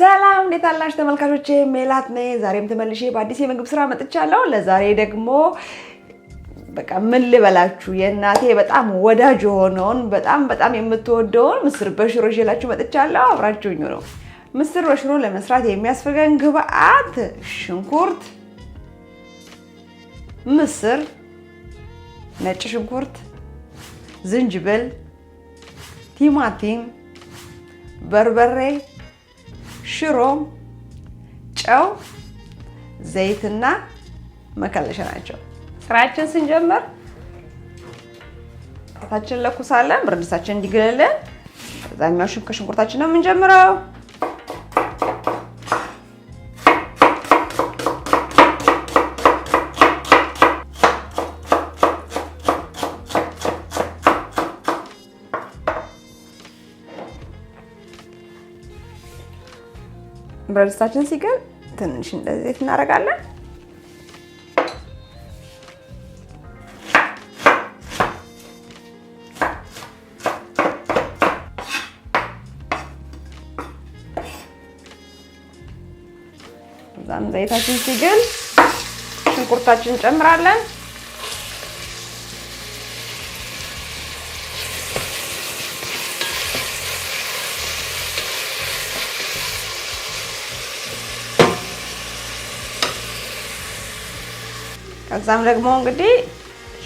ሰላም እንዴት አላችሁ ተመልካቾቼ ሜላት ነኝ ዛሬም ተመልሼ በአዲስ የምግብ ስራ መጥቻለሁ ለዛሬ ደግሞ በቃ ምን ልበላችሁ የእናቴ በጣም ወዳጅ ሆነውን በጣም የምትወደውን ምስር በሽሮ ይዤላችሁ መጥቻለሁ አብራችሁኝ ነው ምስር በሽሮ ለመስራት የሚያስፈልገን ግብአት ሽንኩርት ምስር ነጭ ሽንኩርት ዝንጅብል ቲማቲም በርበሬ ሽሮ ጨው ዘይትና መከለሻ ናቸው ስራችን ስንጀምር ታችን ለኩሳለን ብርድሳችን እንዲገለለን ከዛኛው ከሽንኩርታችን ነው የምንጀምረው ብረድስታችን ሲገል ትንሽ እንደዚህ ዘይት እናደርጋለን ዛም ዘይታችን ሲገል ሽንኩርታችንን እንጨምራለን ከዛም ደግሞ እንግዲህ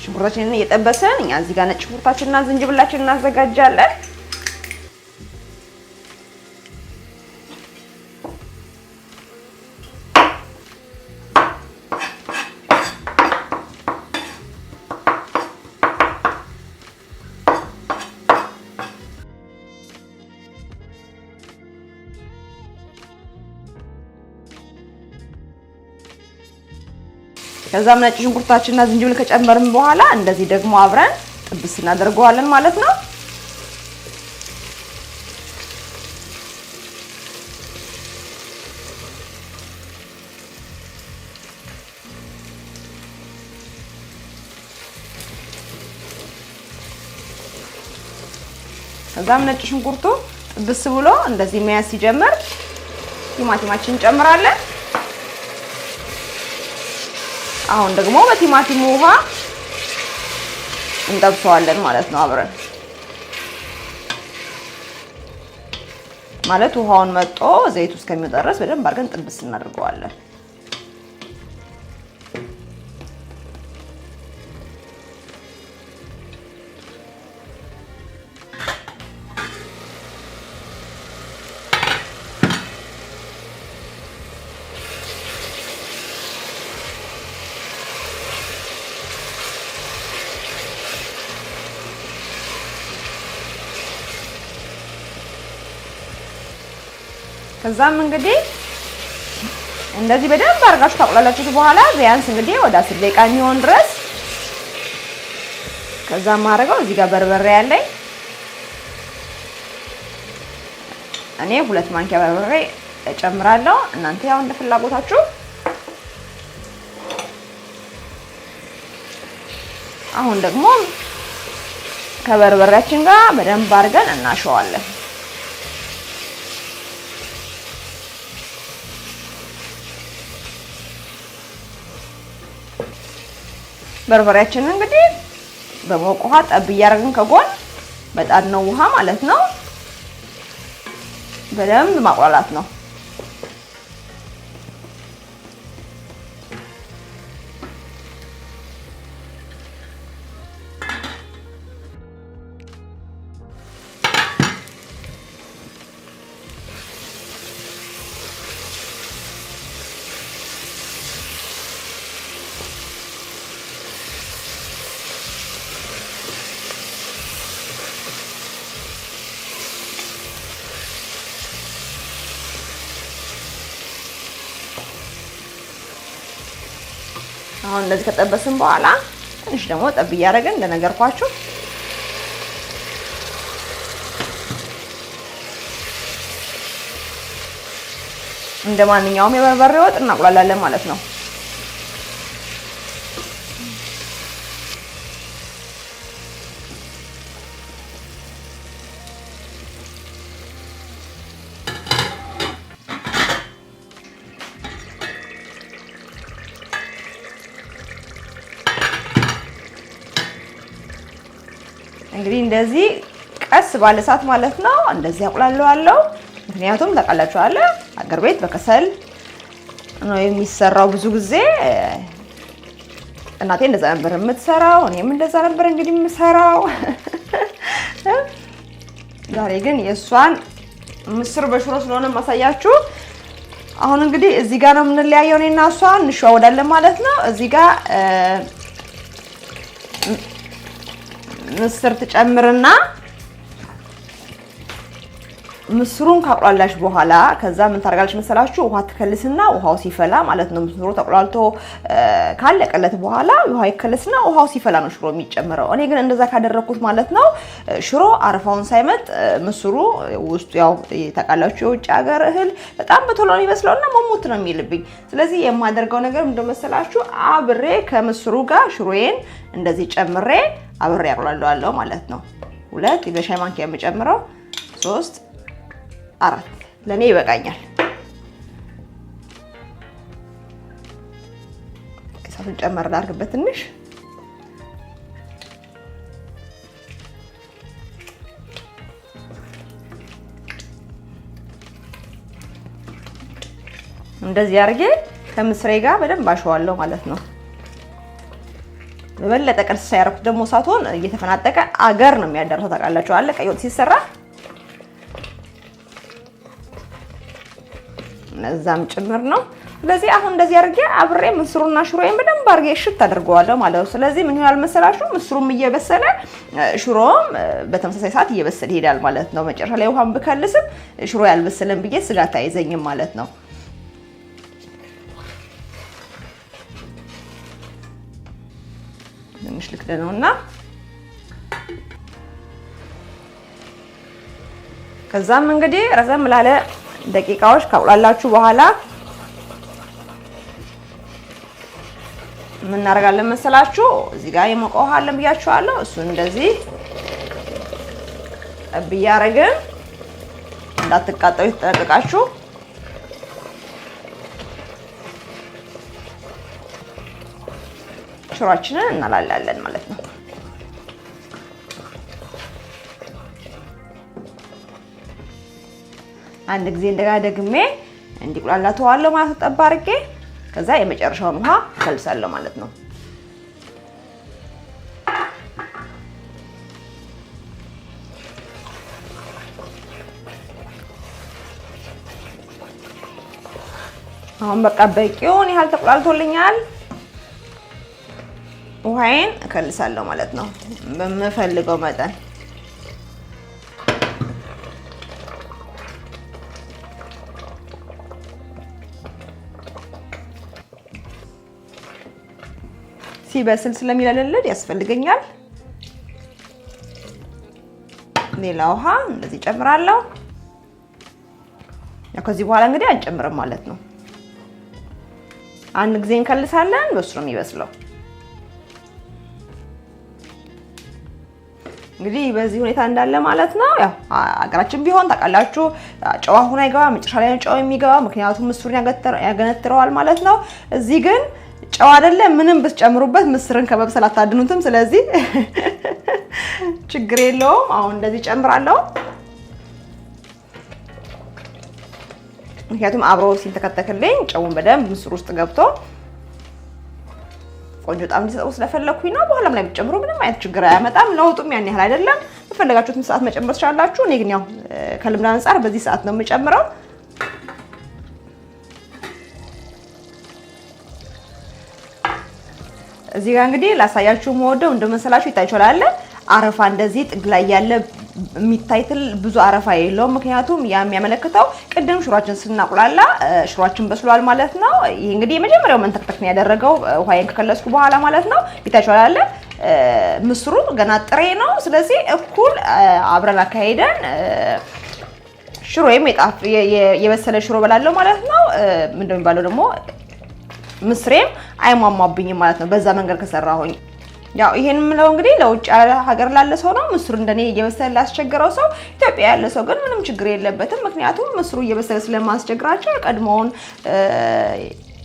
ሽንኩርታችንን እየጠበሰን እኛ እዚህ ጋር ነጭ ሽንኩርታችንና ዝንጅብላችንን እናዘጋጃለን ከዛም ነጭ ሽንኩርታችንና ዝንጅብል ከጨመርን በኋላ እንደዚህ ደግሞ አብረን ጥብስ እናደርገዋለን ማለት ነው ከዛም ነጭ ሽንኩርቱ ጥብስ ብሎ እንደዚህ መያዝ ሲጀምር ቲማቲማችንን እንጨምራለን አሁን ደግሞ በቲማቲሙ ውሃ እንጠብሰዋለን ማለት ነው አብረን ማለት ውሃውን መጥቶ ዘይቱ እስከሚወጣ ድረስ በደንብ አድርገን ጥብስ እናደርገዋለን ከዛም እንግዲህ እንደዚህ በደንብ አድርጋችሁ ታቆላላችሁት በኋላ ቢያንስ እንግዲህ ወደ 10 ደቂቃ የሚሆን ድረስ ከዛም ማድረገው እዚህ ጋር በርበሬ ያለኝ እኔ 2 ማንኪያ በርበሬ እጨምራለሁ እናንተ ያው እንደ ፍላጎታችሁ አሁን ደግሞ ከበርበሬያችን ጋር በደንብ አድርገን እናሸዋለን በርበሬያችንን እንግዲህ በሞቅ ውሃ ጠብ እያደረግን ከጎን በጣድ ነው ውሃ ማለት ነው በደንብ ማቁላላት ነው አሁን እንደዚህ ከጠበስን በኋላ ትንሽ ደግሞ ጠብ እያደረግን እንደነገርኳችሁ እንደማንኛውም የበርበሬ ወጥ እናቁላላለን ማለት ነው እንግዲህ እንደዚህ ቀስ ባለ እሳት ማለት ነው እንደዚህ አቁላለዋለሁ። ምክንያቱም ታውቃላችሁ አለ አገር ቤት በከሰል ነው የሚሰራው ብዙ ጊዜ። እናቴ እንደዛ ነበር የምትሰራው፣ እኔም እንደዛ ነበር እንግዲህ የምሰራው። ዛሬ ግን የእሷን ምስር በሽሮ ስለሆነ ማሳያችሁ። አሁን እንግዲህ እዚህ ጋር ነው የምንለያየው እኔና እሷ እንሸዋወዳለን ማለት ነው። እዚህ ጋር ምስር ትጨምርና ምስሩን ካቁላላሽ በኋላ ከዛ ምን ታደርጋለሽ መሰላችሁ? ውሃ ትከልስና ውሃው ሲፈላ ማለት ነው። ምስሩ ተቆላልቶ ካለቀለት በኋላ ውሃ ይከልስና ውሃው ሲፈላ ነው ሽሮ የሚጨምረው። እኔ ግን እንደዛ ካደረኩት ማለት ነው ሽሮ አረፋውን ሳይመጥ ምስሩ ውስጡ ያው ተቃላችሁ የውጭ ሀገር እህል በጣም በቶሎ ነው ይመስለውና መሞት ነው የሚልብኝ። ስለዚህ የማደርገው ነገር ምንድነው መሰላችሁ? አብሬ ከምስሩ ጋር ሽሮዬን እንደዚህ ጨምሬ አብሬ አቁላለዋለሁ ማለት ነው። 2 የሻይ ማንኪያ የምጨምረው 3 4 ለኔ ይበቃኛል። እሳቱን ጨመር ላድርግበት ትንሽ። እንደዚህ አድርጌ ከምስሬ ጋር በደንብ አሸዋለሁ ማለት ነው። በበለጠ ቅርስ ያደረኩት ደግሞ እሳቱን እየተፈናጠቀ አገር ነው የሚያደርሰው። ታውቃላችሁ አለ ቀይ ወጥ ሲሰራ እዛም ጭምር ነው። ስለዚህ አሁን እንደዚህ አድርጌ አብሬ ምስሩና ሽሮዬን በደንብ አድርጌ እሽት አድርገዋለሁ ማለት ነው። ስለዚህ ምን ይሆናል መሰላችሁ? ምስሩም እየበሰለ ሽሮም በተመሳሳይ ሰዓት እየበሰለ ይሄዳል ማለት ነው። መጨረሻ ላይ ውሃም ብከልስም ሽሮ ያልበሰለም ብዬ ስጋት አይዘኝም ማለት ነው። ትንሽ ልክደነውና ከዛም እንግዲህ ረዘም ላለ ደቂቃዎች ካቁላላችሁ በኋላ ምን እናደርጋለን መሰላችሁ? እዚህ ጋር የሞቀ ውሃ አለ ብያችኋለሁ። እሱን እንደዚህ ብያረግን እንዳትቃጠሉ ተጠንቀቃችሁ። ሽሮአችንን እናላላለን ማለት ነው። አንድ ጊዜ እንደገና ደግሜ እንዲቁላላ ተዋለሁ ማለት ነው። ጠብ አድርጌ ከዛ የመጨረሻውን ውሃ ከልሳለሁ ማለት ነው። አሁን በቃ በቂውን ያህል ተቁላልቶልኛል። ውሃዬን እከልሳለሁ ማለት ነው በምፈልገው መጠን። ሲበስል ስለሚለልልድ ያስፈልገኛል ሌላ ውሃ እንደዚህ ጨምራለሁ። ያው ከዚህ በኋላ እንግዲህ አንጨምርም ማለት ነው። አንድ ጊዜ እንከልሳለን፣ በሱ ነው የሚበስለው። እንግዲህ በዚህ ሁኔታ እንዳለ ማለት ነው። ያው አገራችን ቢሆን ታውቃላችሁ ጨው አሁን አይገባም፣ መጨረሻ ላይ ጨው የሚገባ ምክንያቱም ምስሩን ያገነትረዋል ማለት ነው። እዚህ ግን ጨው አይደለም ምንም ብትጨምሩበት ምስርን ከመብሰል አታድኑትም። ስለዚህ ችግር የለውም። አሁን እንደዚህ ጨምራለሁ፣ ምክንያቱም አብሮ ሲንተከተክልኝ ጨውን በደንብ ምስር ውስጥ ገብቶ ቆንጆ ጣዕም እንዲሰጠው ስለፈለኩኝ ነው። በኋላም ላይ ብትጨምሩ ምንም አይነት ችግር አያመጣም። ለውጡም ያን ያህል አይደለም። በፈለጋችሁት ሰዓት መጨመር ትችላላችሁ። እኔ ግን ያው ከልምድ አንፃር በዚህ ሰዓት ነው የምጨምረው። እዚህ ጋር እንግዲህ ላሳያችሁ የምወደው እንደመሰላችሁ ይታይቻላል። አረፋ እንደዚህ ጥግ ላይ ያለ የሚታይትል ብዙ አረፋ የለውም። ምክንያቱም ያ የሚያመለክተው ቅድም ሽሮአችን ስናቁላላ ሽሮአችን በስሏል ማለት ነው። ይሄ እንግዲህ የመጀመሪያው መንተክተክ ነው ያደረገው ውሃዬን ከከለስኩ በኋላ ማለት ነው። ይታይቻላል ምስሩ ገና ጥሬ ነው። ስለዚህ እኩል አብረን አካሄደን ሽሮዬም የበሰለ ሽሮ በላለሁ ማለት ነው። ምንድነው የሚባለው ደግሞ ምስሬም አይሟሟብኝም ማለት ነው በዛ መንገድ ከሰራሁኝ። ያው ይሄን ምለው እንግዲህ ለውጭ ሀገር ላለ ሰው ነው። ምስሩ እንደኔ እየበሰለ ላስቸገረው ሰው፣ ኢትዮጵያ ያለ ሰው ግን ምንም ችግር የለበትም። ምክንያቱም ምስሩ እየበሰለ ስለማስቸግራቸው ቀድሞውን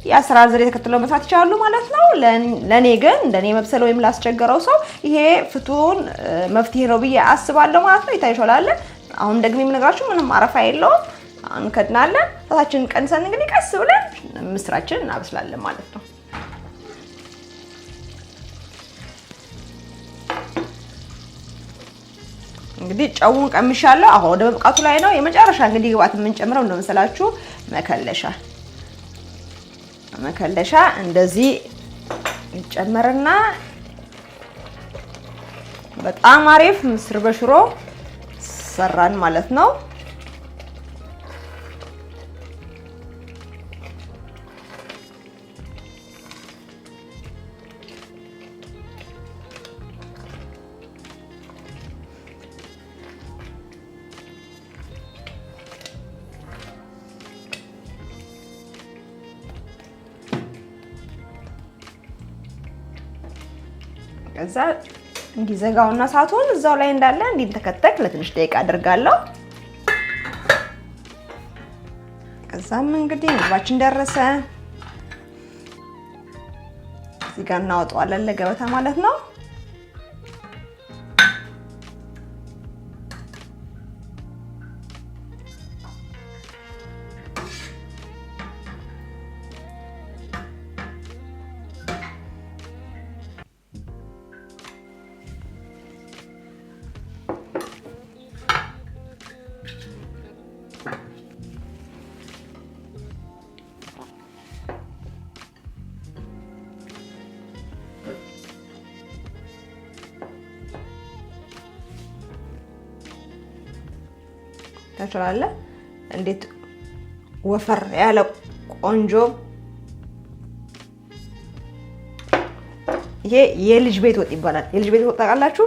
የአሰራር ዘዴ ተከትለው መስራት ይችላሉ ማለት ነው። ለኔ ግን እንደኔ መብሰል ወይም ላስቸገረው ሰው ይሄ ፍቱን መፍትሄ ነው ብዬ አስባለሁ ማለት ነው። ይታይሻላል። አሁን ደግሞ የምነግራችሁ ምንም አረፋ የለውም። አንከድናለን። እሳታችንን ቀንሰን እንግዲህ ቀስ ብለን ምስራችንን እናበስላለን ማለት ነው። እንግዲህ ጨውን ቀምሻለሁ። አሁን ወደ መብቃቱ ላይ ነው። የመጨረሻ እንግዲህ ግብአት የምንጨምረው እንደው መሰላችሁ መከለሻ እንደዚህ ይጨመርና በጣም አሪፍ ምስር በሽሮ ሰራን ማለት ነው። ከዛ እንዲዘጋውና ሳቱን እዛው ላይ እንዳለ እንዲተከተክ ለትንሽ ደቂቃ አድርጋለሁ። ከዛም እንግዲህ ምግባችን ደረሰ። እዚህ ጋር እናወጣዋለን ለገበታ ማለት ነው። ታችላለ እንዴት ወፈር ያለ ቆንጆ ይሄ የልጅ ቤት ወጥ ይባላል። የልጅ ቤት ወጥ ታውቃላችሁ?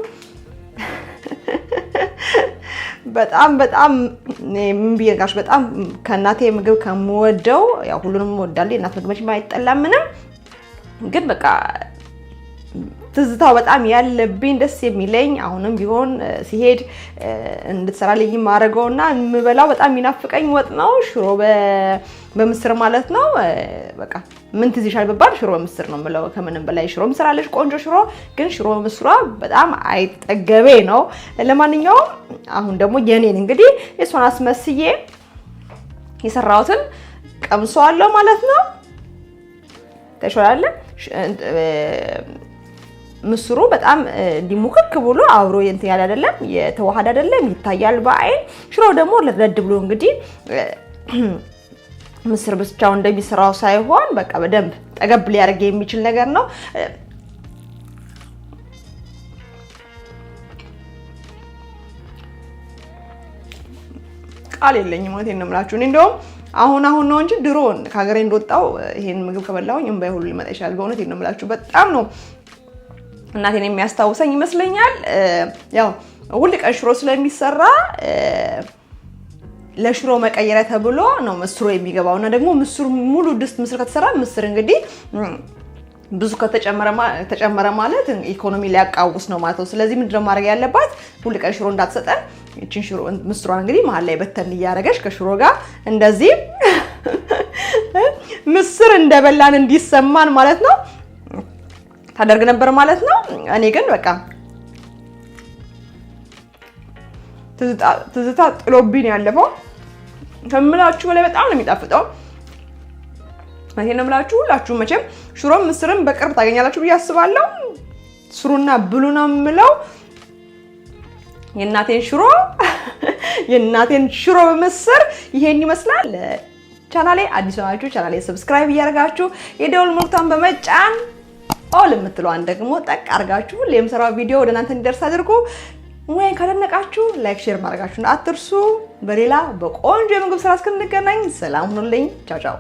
በጣም ምን ቢያጋሽ በጣም ከእናቴ ምግብ ከምወደው ያው ሁሉንም እወዳለሁ። የእናት ምግብ መቼም አይጠላም ምንም፣ ግን በቃ ትዝታው በጣም ያለብኝ ደስ የሚለኝ አሁንም ቢሆን ሲሄድ እንድትሰራልኝ ማረገውና የምበላው በጣም የሚናፍቀኝ ወጥ ነው። ሽሮ በምስር ማለት ነው። በቃ ምን ትዝ ይሻል ቢባል ሽሮ በምስር ነው የምለው። ከምንም በላይ ሽሮ ምሰራለች ቆንጆ ሽሮ፣ ግን ሽሮ በምስሯ በጣም አይጠገቤ ነው። ለማንኛውም አሁን ደግሞ የኔን እንግዲህ እሷን አስመስዬ የሰራሁትን ቀምሷለሁ ማለት ነው። ተሾላለ ምስሩ በጣም እንዲሙክክ ብሎ አብሮ እንትን ያለ አይደለም፣ የተዋሃደ አይደለም፣ ይታያል በአይን። ሽሮ ደግሞ ለረድ ብሎ እንግዲህ ምስር ብቻው እንደሚሰራው ሳይሆን በቃ በደንብ ጠገብ ሊያደርግ የሚችል ነገር ነው። ቃል የለኝም ማለት ነው የምላችሁ። እኔ እንደውም አሁን ነው እንጂ ድሮ ከሀገሬ እንደወጣው ይሄን ምግብ ከበላሁኝ እንባይ ሁሉ ሊመጣ ይችላል። በእውነት ነው የምላችሁ። በጣም ነው እናቴን የሚያስታውሰኝ ይመስለኛል። ያው ሁሉ ቀን ሽሮ ስለሚሰራ ለሽሮ መቀየሪያ ተብሎ ነው ምስሩ የሚገባውና ደግሞ ምስሩ ሙሉ ድስት ምስር ከተሰራ ምስር እንግዲህ ብዙ ከተጨመረ ማለት ኢኮኖሚ ሊያቃውስ ነው ማለት ነው። ስለዚህ ምንድነው ማድረግ ያለባት? ሁሉ ቀን ሽሮ እንዳትሰጠን እቺን ሽሮ ምስሯን እንግዲህ መሀል ላይ በተን እያደረገች ከሽሮ ጋር እንደዚህ ምስር እንደበላን እንዲሰማን ማለት ነው ታደርግ ነበር ማለት ነው። እኔ ግን በቃ ትዝታ ጥሎብኝ ያለፈው ከምላችሁ በላይ በጣም ነው የሚጣፍጠው። ማለት ነው የምላችሁ ሁላችሁ መቼም ሽሮም ምስርም በቅርብ ታገኛላችሁ ብዬ አስባለሁ። ስሩና ብሉ ነው የምለው። የእናቴን ሽሮ በምስር ይሄን ይመስላል። ቻናሌ አዲስ ናችሁ ቻናሌ ሰብስክራይብ እያደረጋችሁ የደወል ምልክቱን በመጫን ኦል የምትለዋን ደግሞ ጠቅ አድርጋችሁ ለምሰራው ቪዲዮ ወደ እናንተ እንዲደርስ አድርጉ። ወይ ካደነቃችሁ ላይክ ሼር ማድረጋችሁን አትርሱ። በሌላ በቆንጆ የምግብ ስራ እስክንገናኝ ሰላም ሁኑልኝ። ቻው ቻው።